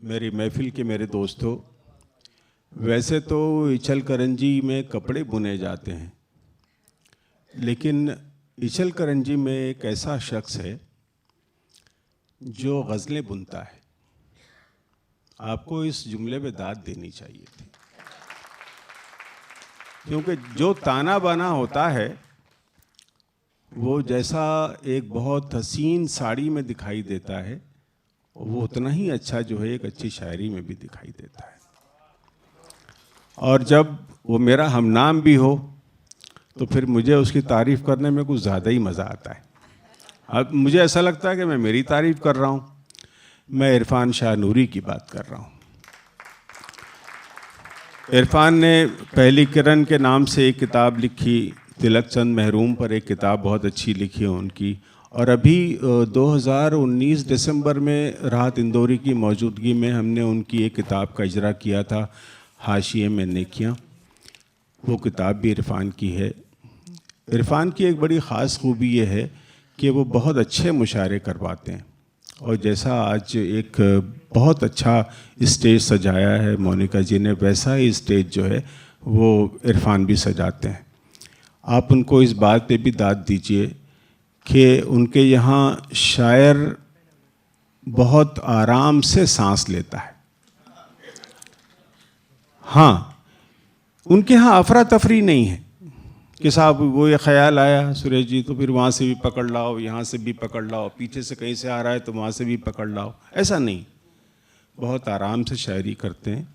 मेरी महफिल के मेरे दोस्तों, वैसे तो इचल करंजी में कपड़े बुने जाते हैं, लेकिन इचल करंजी में एक ऐसा शख्स है जो गज़लें बुनता है। आपको इस जुमले पे दाद देनी चाहिए थी, क्योंकि जो ताना बाना होता है वो जैसा एक बहुत हसीन साड़ी में दिखाई देता है, वो उतना ही अच्छा जो है एक अच्छी शायरी में भी दिखाई देता है। और जब वो मेरा हमनाम भी हो तो फिर मुझे उसकी तारीफ़ करने में कुछ ज़्यादा ही मज़ा आता है। अब मुझे ऐसा लगता है कि मैं मेरी तारीफ़ कर रहा हूँ। मैं इरफान शाह नूरी की बात कर रहा हूँ। इरफान ने पहली किरण के नाम से एक किताब लिखी, तिलक चंद महरूम पर एक किताब बहुत अच्छी लिखी है उनकी, और अभी 2019 दिसंबर में राहत इंदौरी की मौजूदगी में हमने उनकी एक किताब का इजरा किया था, हाशिए में नेकियां। वो किताब भी इरफान की है। इरफान की एक बड़ी ख़ास खूबी ये है कि वो बहुत अच्छे मुशायरे करवाते हैं, और जैसा आज एक बहुत अच्छा स्टेज सजाया है मोनिका जी ने, वैसा ही स्टेज जो है वो इरफान भी सजाते हैं। आप उनको इस बात पे भी दाद दीजिए कि उनके यहाँ शायर बहुत आराम से सांस लेता है। हाँ, उनके यहाँ अफरा तफरी नहीं है कि साहब वो ये ख्याल आया सुरेश जी तो फिर वहाँ से भी पकड़ लाओ, यहाँ से भी पकड़ लाओ, पीछे से कहीं से आ रहा है तो वहाँ से भी पकड़ लाओ, ऐसा नहीं। बहुत आराम से शायरी करते हैं,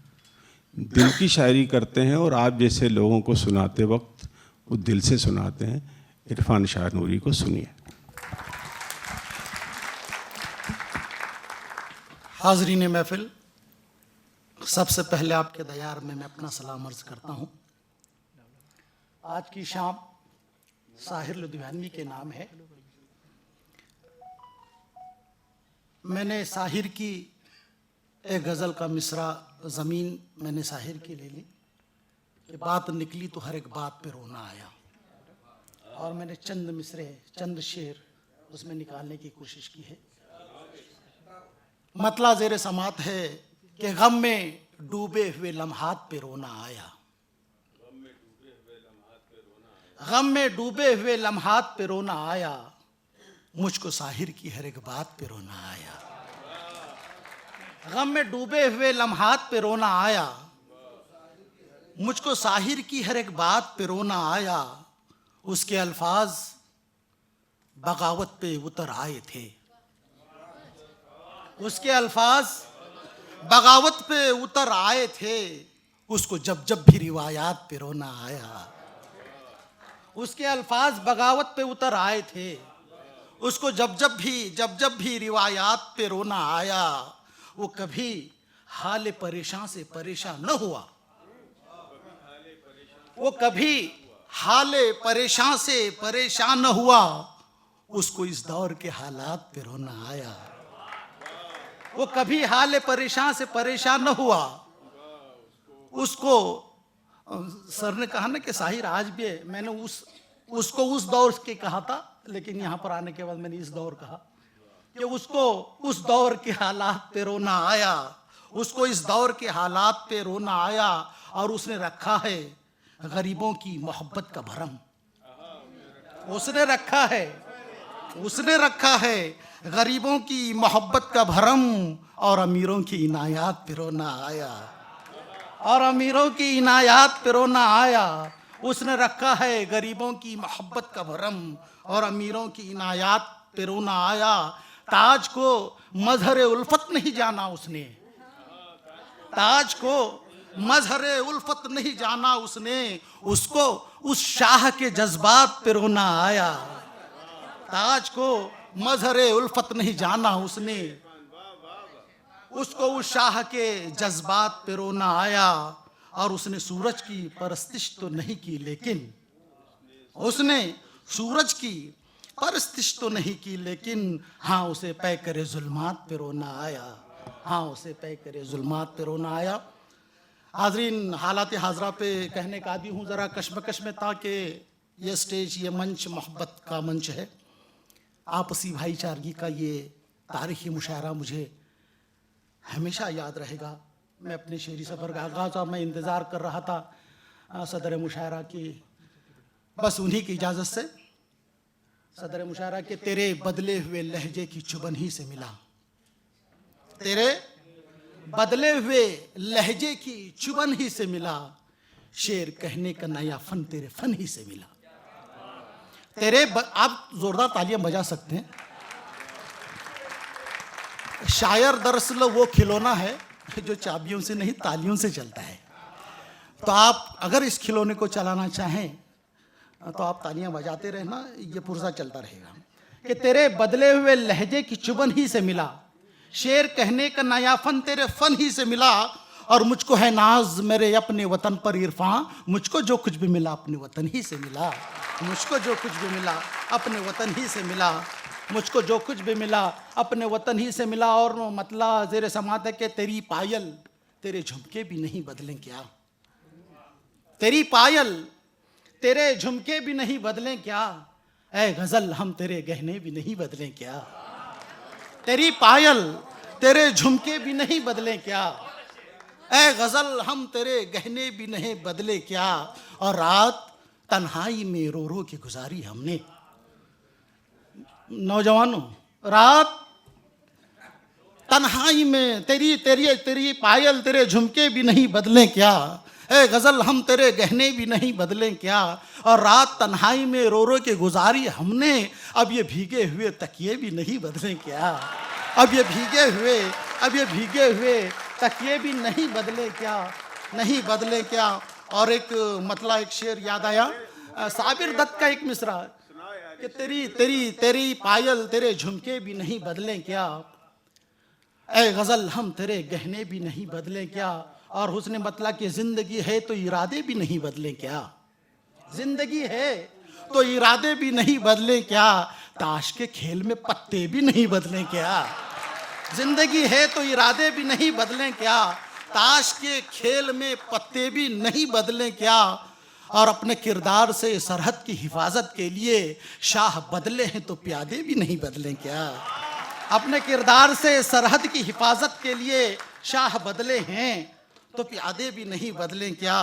दिल की शायरी करते हैं, और आप जैसे लोगों को सुनाते वक्त वो दिल से सुनाते हैं। इरफान शाह नूरी को सुनिए। हाज़रीन महफिल, सबसे पहले आपके दयार में मैं अपना सलाम अर्ज़ करता हूँ। आज की शाम साहिर लुधियानवी के नाम है। मैंने साहिर की एक गज़ल का मिसरा ज़मीन मैंने साहिर की ले ली कि बात निकली तो हर एक बात पे रोना आया, और मैंने चंद मिसरे, चंद शेर उसमें निकालने की कोशिश की है। मतला ज़ेरे समात है कि गम में डूबे हुए लम्हात पे रोना आया, गम में डूबे हुए लम्हात पे रोना आया, मुझको साहिर की हर एक बात पे रोना आया। गम में डूबे हुए लम्हात पे रोना आया, मुझको साहिर की हर एक बात पे रोना आया। उसके अल्फाज बगावत पे उतर आए थे, उसके अल्फाज बगावत पे उतर आए थे, उसको जब जब भी रिवायात पे रोना आया। उसके अल्फाज बगावत पे उतर आए थे, उसको जब जब भी रिवायात पे रोना आया। वो कभी हाल परेशान से परेशान न हुआ, वो कभी हाल परेशान से परेशान न हुआ, उसको इस दौर के हालात पे रोना आया। वो कभी हाल परेशान से परेशान न हुआ, उसको सर ने कहा ना कि साहिर आज भी है। मैंने उसको उस दौर के कहा था, लेकिन यहाँ पर आने के बाद मैंने इस दौर कहा कि उसको उस दौर के हालात पे रोना आया, उसको इस दौर के हालात पे रोना आया। और उसने रखा है गरीबों की मोहब्बत का भरम, उसने रखा है गरीबों की मोहब्बत का भरम, और अमीरों की इनायात पे रोना आया, और अमीरों की इनायात पे रोना आया। उसने रखा है गरीबों की मोहब्बत का भरम, और अमीरों की इनायात पे रोना आया। ताज को मजहर उल्फत नहीं जाना उसने, ताज को मजहर उल्फत नहीं जाना उसने, उसको उस शाह के जज्बात पे रोना आया। ताज को मजहर उल्फत नहीं जाना उसने, उसको उस शाह के जज्बात पे रोना आया। और उसने सूरज की परस्तिश तो नहीं की, लेकिन उसने सूरज की परस्तिश तो नहीं की, लेकिन हाँ उसे पै करे जुल्मात पे रोना आया, हाँ उसे पै करे जुल्मात पे रोना आया। हाजरीन, हालात हाजरा पे कहने का आदि हूँ, ज़रा कश्मकश में था कि ये स्टेज, ये मंच मोहब्बत का मंच है, आपसी भाईचारगी का ये तारीख़ी मुशायरा मुझे हमेशा याद रहेगा। मैं अपने शेरी सफ़र का आगाज़ और मैं इंतज़ार कर रहा था सदर मुशायरा की, बस उन्हीं की इजाज़त से। सदर मुशायरा के तेरे बदले हुए लहजे की चुभन ही से मिला, तेरे बदले हुए लहजे की चुभन ही से मिला, शेर कहने का नया फन तेरे फन ही से मिला। आप जोरदार तालियां बजा सकते हैं। शायर दरअसल वो खिलौना है जो चाबियों से नहीं तालियों से चलता है। तो आप अगर इस खिलौने को चलाना चाहें तो आप तालियां बजाते रहना, ये पुरजा चलता रहेगा। कि तेरे बदले हुए लहजे की चुभन ही से मिला, शेर कहने का नया फन तेरे फन ही से मिला, और मुझको है नाज मेरे अपने वतन पर इरफान, मुझको जो कुछ भी मिला अपने वतन ही से मिला, मुझको जो कुछ भी मिला अपने वतन ही से मिला, मुझको जो कुछ भी मिला अपने वतन ही से मिला। और मतलब ज़ेरे समात है कि तेरी पायल तेरे झुमके भी नहीं बदलें क्या, तेरी पायल तेरे झुमके भी नहीं बदलें क्या, ऐ गजल हम तेरे गहने भी नहीं बदलें क्या, तेरी पायल तेरे झुमके भी नहीं बदलें क्या, ऐ गजल हम तेरे गहने भी नहीं बदले क्या। और रात तन्हाई में रो रो के गुजारी हमने, नौजवानों रात तन्हाई में तेरी तेरी तेरी पायल तेरे झुमके भी नहीं बदलें क्या, ऐ गजल हम तेरे गहने भी नहीं बदलें क्या। और रात तन्हाई में रो रो के गुजारी हमने, अब ये भीगे हुए तकिए भी नहीं बदलें क्या, अब ये भीगे हुए तकिए भी नहीं बदले क्या, नहीं बदले क्या। और एक मतलब एक शेर याद आया, साबिर दत्त का एक मिसरा कि तेरी तेरी तेरी पायल तेरे झुमके भी नहीं बदले क्या, ऐ गजल हम तेरे गहने भी नहीं बदले क्या। और उसने मतलब कि जिंदगी है तो इरादे भी नहीं बदले क्या, जिंदगी है तो इरादे भी नहीं बदले क्या, ताश के खेल में पत्ते भी नहीं बदले क्या, जिंदगी है तो इरादे भी नहीं बदलें क्या, ताश के खेल में पत्ते भी नहीं बदलें क्या। और अपने किरदार से सरहद की हिफाजत के लिए शाह बदले हैं तो प्यादे भी नहीं बदलें क्या, अपने किरदार से सरहद की हिफाजत के लिए शाह बदले हैं तो प्यादे भी नहीं बदलें क्या।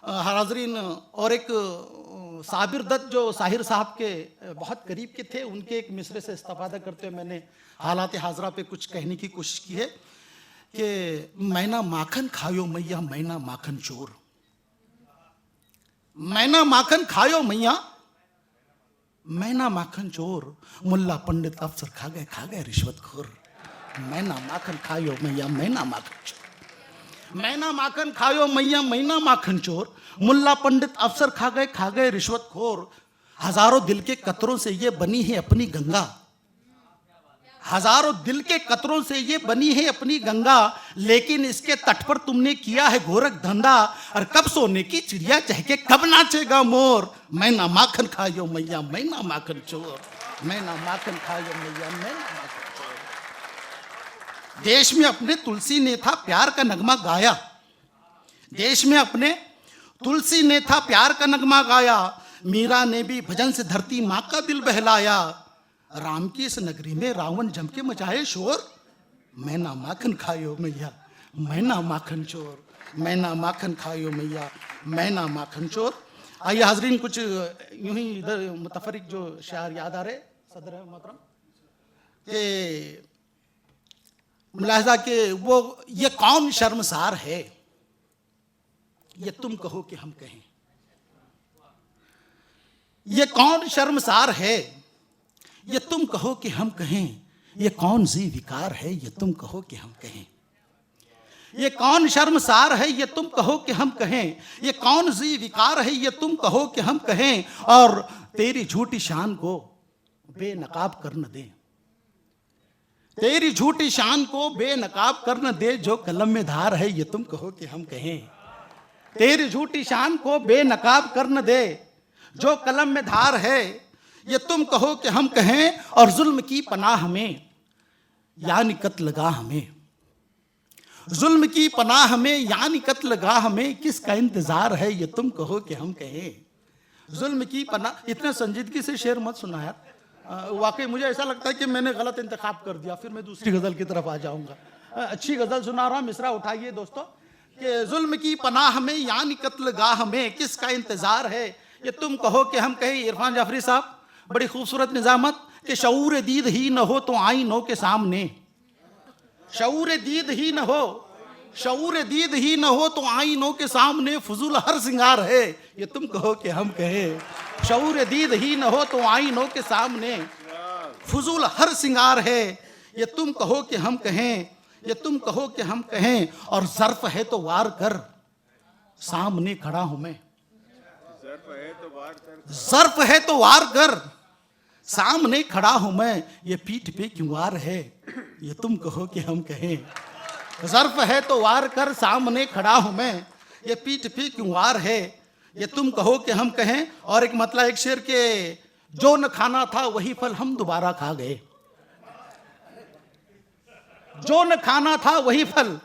हाज़रीन, और एक साबिर दत्त जो साहिर साहब के बहुत करीब के थे, उनके एक मिसरे से इस्तेफादा करते हुए मैंने हालात हाजरा पे कुछ कहने की कोशिश की है कि मैना माखन खायो मैया मैना माखन चोर, मैना माखन खायो मैया मैना माखन चोर, मुल्ला पंडित अफसर खा गए रिश्वतखोर, मैना माखन खायो मैया मैना माखन चोर, मैना माखन खायो मैया मैना माखन चोर, मुल्ला पंडित अफसर खा गए रिश्वतखोर। हजारों दिल के कतरों से ये बनी है अपनी गंगा, हजारों दिल के कतरों से ये बनी है अपनी गंगा, लेकिन इसके तट पर तुमने किया है गोरख धंधा, और कब सोने की चिड़िया चहके कब नाचेगा मोर, मैना माखन खायो मैया मैना माखन चोर, मैना माखन खायो मैया मैना माखन चोर। देश में अपने तुलसी ने था प्यार का नगमा गाया, देश में अपने तुलसी ने था प्यार का नगमा गाया, मीरा ने भी भजन से धरती माँ का दिल बहलाया, राम की इस नगरी में रावण जम के मचाए शोर, मैना माखन खायो मैया मैना माखन चोर, मैना माखन खायो मैया मैना माखन चोर। आइए हाजरीन, कुछ यूं ही इधर मुतफरिक जो शायर याद आ रहे सदर मोहतरम के मुलाहिजा के, वो ये कौन शर्मसार है ये तुम कहो कि हम कहें, ये कौन शर्मसार है ये तुम कहो कि हम कहें, ये कौन जी विकार है ये तुम कहो कि हम कहें, ये कौन शर्मसार है ये तुम कहो कि हम कहें, ये कौन जी विकार है ये तुम कहो कि हम कहें। और तेरी झूठी शान को बेनकाब कर न दे, तेरी झूठी शान को बेनकाब कर न दे, जो कलम में धार है ये तुम कहो कि हम कहें, तेरी झूठी शान को बेनकाब कर न दे, जो कलम में धार है ये तुम कहो कि हम कहें। और जुल्म की पनाह में यानी कत्ल गाह में, जुल्म की पनाह में यानी कत्ल गाह में, किसका इंतजार है ये तुम कहो कि हम कहें, जुल्म की पनाह। इतने संजीदगी से शेर मत सुना यार, वाकई मुझे ऐसा लगता है कि मैंने गलत इंतखाब कर दिया, फिर मैं दूसरी गजल की तरफ आ जाऊंगा। अच्छी गजल सुना रहा हूं, मिसरा उठाइए दोस्तों। कि जुल्म की पनाह में यानी कत्ल गाह में किसका इंतजार है, ये तुम कहो कि हम कहें। इरफान जाफरी साहब, बड़ी खूबसूरत निजामत कि शऊर दीद ही न हो तो आईनों के सामने, शऊर दीद ही न हो, शऊर दीद ही न हो तो आईनों के सामने फजूल हर सिंगार है, ये तुम कहो कि हम कहें। शऊर दीद ही न हो तो आईनों के सामने फजूल हर सिंगार है, ये तुम कहो कि हम कहें, ये तुम कहो कि हम कहें। और ज़र्फ है तो वार कर, सामने खड़ा हूं मैं। ज़र्फ है तो वार कर, सामने खड़ा हूं मैं। ये पीठ पे क्यों वार है, ये तुम कहो कि हम कहें। ज़र्फ है तो वार कर, सामने खड़ा हूं मैं। ये पीठ पे क्यों वार है, ये तुम कहो कि हम कहें। और एक मतलब एक शेर के, जो न खाना था वही फल हम दोबारा खा गए, जो न खाना था वही फल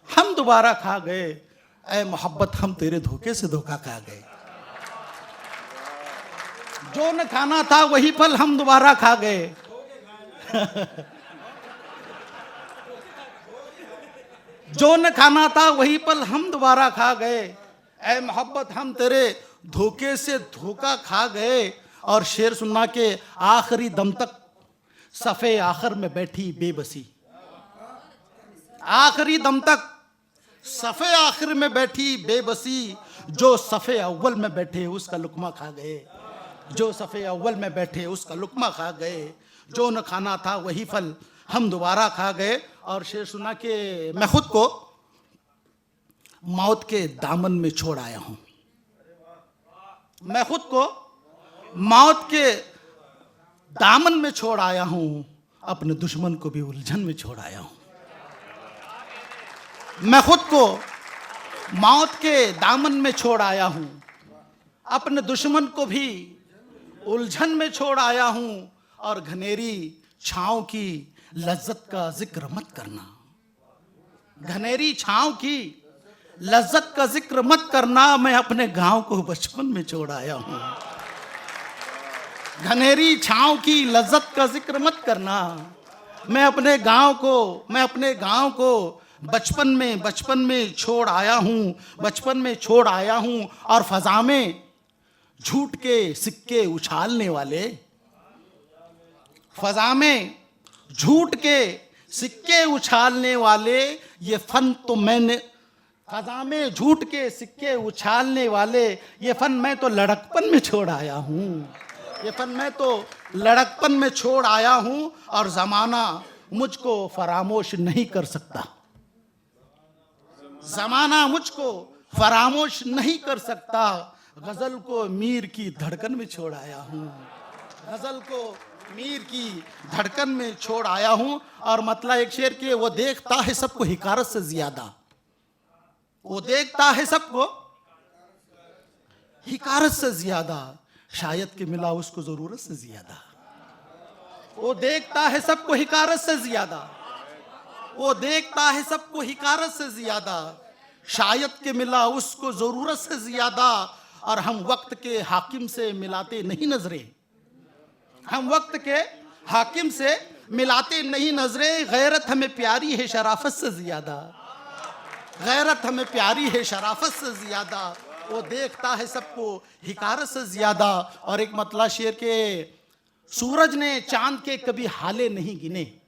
हम दोबारा खा गए। ऐ मोहब्बत हम तेरे धोखे से धोखा खा गए। जो न खाना था वही फल हम दोबारा खा गए। जो न खाना था वही पल हम दोबारा खा गए। ऐ मोहब्बत हम तेरे धोखे से धोखा खा गए। और शेर सुनना के, आखिरी दम तक सफ़े आखिर में बैठी बेबसी, आखिरी दम तक सफ़े आखिर में बैठी बेबसी। जो सफ़े अव्वल में बैठे उसका लुकमा खा गए, जो सफ़े अव्वल में बैठे उसका लुकमा खा गए। जो न खाना था वही फल हम दोबारा खा गए। और शेर सुना कि मैं खुद को मौत के दामन में छोड़ आया हूं, मैं खुद को मौत के दामन में छोड़ आया हूं। अपने दुश्मन को भी उलझन में छोड़ आया हूं। मैं खुद को मौत के दामन में छोड़ आया हूं, अपने दुश्मन को भी उलझन में छोड़ आया हूं। और घनेरी छांव की लज्जत का जिक्र मत करना, घनेरी छांव की लज्जत का जिक्र मत करना। मैं अपने गांव को बचपन में छोड़ आया हूं। घनेरी छांव की लज्जत का जिक्र मत करना। मैं अपने गांव को बचपन में छोड़ आया हूं, बचपन में छोड़ आया हूं। और फजा में झूठ के सिक्के उछालने वाले, फजा में झूठ के सिक्के उछालने वाले, ये फन तो मैंने, फजा में झूठ के सिक्के उछालने वाले, ये फन मैं तो लड़कपन में छोड़ आया हूं, ये फन मैं तो लड़कपन में छोड़ आया हूं। और जमाना मुझको फरामोश नहीं कर सकता, जमाना मुझको फरामोश नहीं कर सकता। गजल को मीर की धड़कन में छोड़ आया हूं, गजल को मीर की धड़कन में छोड़ आया हूं। और मतलब एक शेर के, वो देखता है सबको हिकारत से ज्यादा, वो देखता है सबको हिकारत से ज्यादा, शायद कि मिला उसको जरूरत से ज्यादा। वो देखता है सबको हिकारत से ज्यादा, वो देखता है सबको हिकारत से ज्यादा, शायद कि मिला उसको जरूरत से ज्यादा। और हम वक्त के हाकिम से मिलाते नहीं नजरें, हम वक्त के हाकिम से मिलाते नहीं नजरें। गैरत हमें प्यारी है शराफत से ज्यादा, गैरत हमें प्यारी है शराफत से ज्यादा। वो देखता है सबको हिकारत से ज्यादा। और एक मतलब शेर के, सूरज ने चांद के कभी हाले नहीं गिने।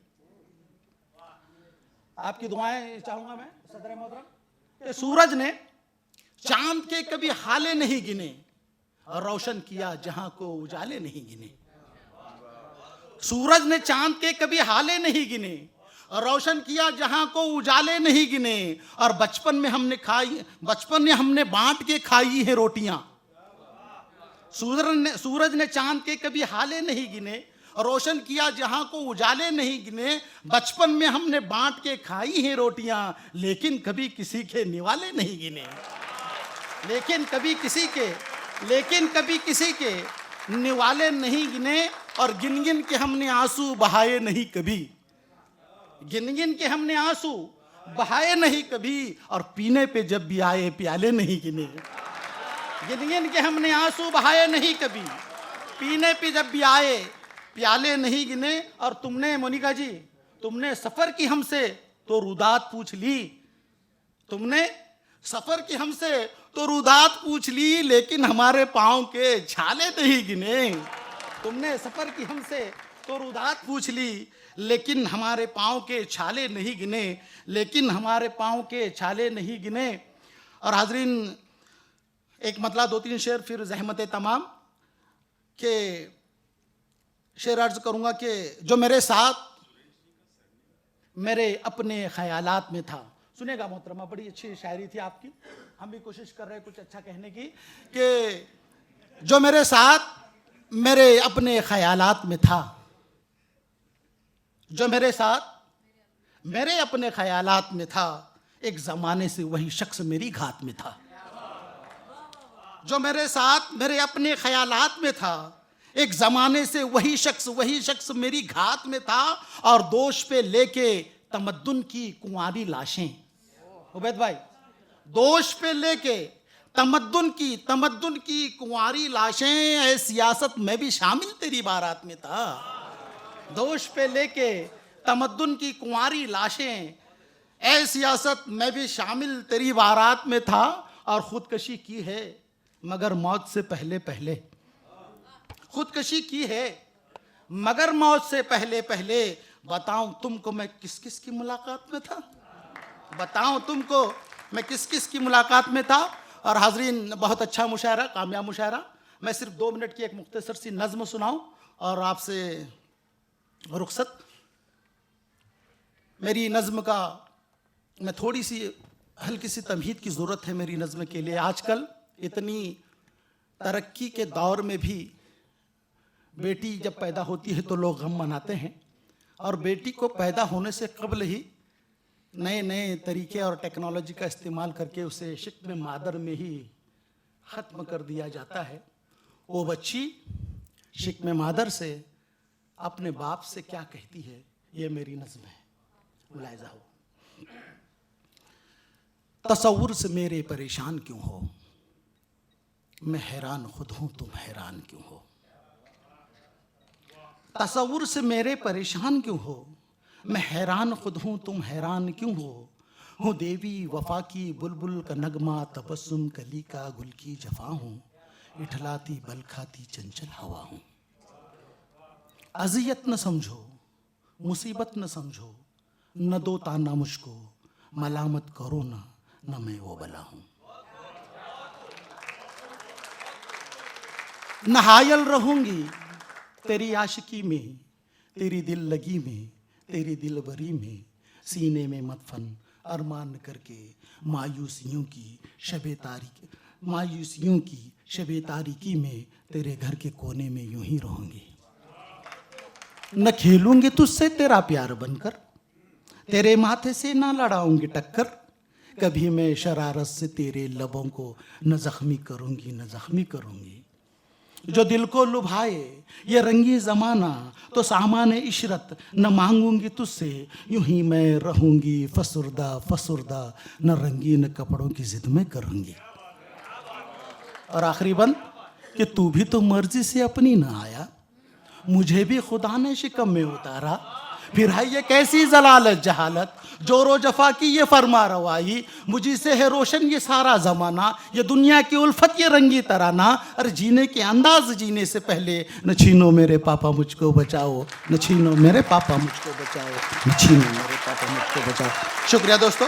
आपकी दुआएं चाहूंगा मैं सदर मोहतरम। सूरज ने चांद के कभी हाले नहीं गिने, और रोशन किया जहां को उजाले नहीं गिने। सूरज ने चांद के कभी हाले नहीं गिने, और रोशन किया जहां को उजाले नहीं गिने। और बचपन में हमने बांट के खाई है रोटियां। सूरज ने चांद के कभी हाले नहीं गिने, और रोशन किया जहां को उजाले नहीं गिने। बचपन में हमने बांट के खाई है रोटियां, लेकिन कभी किसी के निवाले नहीं गिने, लेकिन कभी किसी के निवाले नहीं गिने। और गिन गिन के हमने आंसू बहाए नहीं कभी, गिन गिन के हमने आंसू बहाए नहीं कभी। और पीने पे जब भी आए प्याले नहीं गिने, गिन गिन के हमने आंसू बहाए नहीं कभी, पीने पे जब भी आए प्याले नहीं गिने। और तुमने मोनिका जी, तुमने सफर की हमसे तो रुदात पूछ ली। तुमने सफर की हमसे तो रुदात पूछ ली, लेकिन हमारे पाँव के छाले नहीं गिने। तुमने सफर की हमसे तो रुदात पूछ ली, लेकिन हमारे पाँव के छाले नहीं गिने, लेकिन हमारे पाँव के छाले नहीं गिने। और हाजरीन, एक मतला 2-3 शेर फिर ज़हमत तमाम के शेर अर्ज करूँगा कि जो मेरे साथ मेरे अपने ख्यालात में था। सुनेगा मोहतरमा, बड़ी अच्छी शायरी थी आपकी, हम भी कोशिश कर रहे हैं कुछ अच्छा कहने की, कि जो मेरे साथ मेरे अपने ख्यालात में था, जो मेरे साथ मेरे अपने ख्यालात में था, एक ज़माने से वही शख्स मेरी घात में था। जो मेरे साथ मेरे अपने ख्यालात में था, एक ज़माने से वही शख्स मेरी घात में था। और दोष पे लेके तमद्दुन की कुंवारी लाशें, उबैद भाई, दोष पे लेके तमद्दुन की कुंवारी लाशें, ऐ सियासत में भी शामिल तेरी बारात में था। दोष पे लेके तमद्दुन की कुंवारी लाशें, ऐ सियासत में भी शामिल तेरी बारात में था। और खुदकशी की है मगर मौत से पहले पहले, खुदकशी की है मगर मौत से पहले पहले। बताऊं तुमको मैं किस किस की मुलाकात में था, बताऊं तुमको मैं किस किस की मुलाकात में था। और हाजरीन, बहुत अच्छा मुशायरा, कामयाब मुशायरा। मैं सिर्फ 2 मिनट की एक मुख्तसर सी नज़्म सुनाऊं और आपसे रुखसत। मेरी नज़्म का मैं थोड़ी सी हल्की सी तमहीद की ज़रूरत है मेरी नज़्म के लिए। आजकल इतनी तरक्की के दौर में भी बेटी जब पैदा होती है तो लोग गम मनाते हैं, और बेटी को पैदा होने से कबल ही नए नए तरीके और टेक्नोलॉजी का इस्तेमाल करके उसे शिक्म मादर में ही ख़त्म कर दिया जाता है। वो बच्ची शिक्म मादर से अपने बाप से क्या कहती है, ये मेरी नज़्म है, मुलाहिज़ा हो। तसव्वुर से मेरे परेशान क्यों हो, मैं हैरान खुद हूँ तुम हैरान क्यों हो। तसव्वुर से मेरे परेशान क्यों हो, मैं हैरान खुद हूँ तुम हैरान क्यों हो। हूँ देवी वफा की बुलबुल का नगमा, तबस्सुम कली का गुल की जफा हूँ, इठलाती बल खाती चंचल हवा हूँ। अज़ियत न समझो मुसीबत न समझो, न दो ताना मुझको, मलामत करो ना, न मैं वो बला हूँ। नहायल रहूंगी तेरी आशिकी में, तेरी दिल लगी में, तेरी दिलबरी में, सीने में मदफन अरमान करके, मायूसियों की शबे तारीकी में, तेरे घर के कोने में यूं ही रहूंगी। न खेलूंगी तुझसे तेरा प्यार बनकर, तेरे माथे से ना लड़ाऊंगी टक्कर, कभी मैं शरारत से तेरे लबों को न जख्मी करूंगी। जो दिल को लुभाए ये रंगी ज़माना, तो सामान इशरत न मांगूंगी तुझसे, यूं ही मैं रहूंगी फसुर्दा, न रंगीन कपड़ों की जिद में करूंगी। और आखिरी बंद कि तू भी तो मर्जी से अपनी न आया, मुझे भी खुदा ने शिकम में उतारा। फिर है ये कैसी जलालत जहालत, जोरो जफा की ये फरमा रवाई, मुझी से है रोशन ये सारा ज़माना, ये दुनिया की उल्फत ये रंगी तराना। अरे जीने के अंदाज जीने से पहले, न छीनो मेरे पापा मुझको बचाओ, न छीनो मेरे पापा मुझको बचाओ, न छीनो मेरे पापा मुझको बचाओ। शुक्रिया दोस्तों।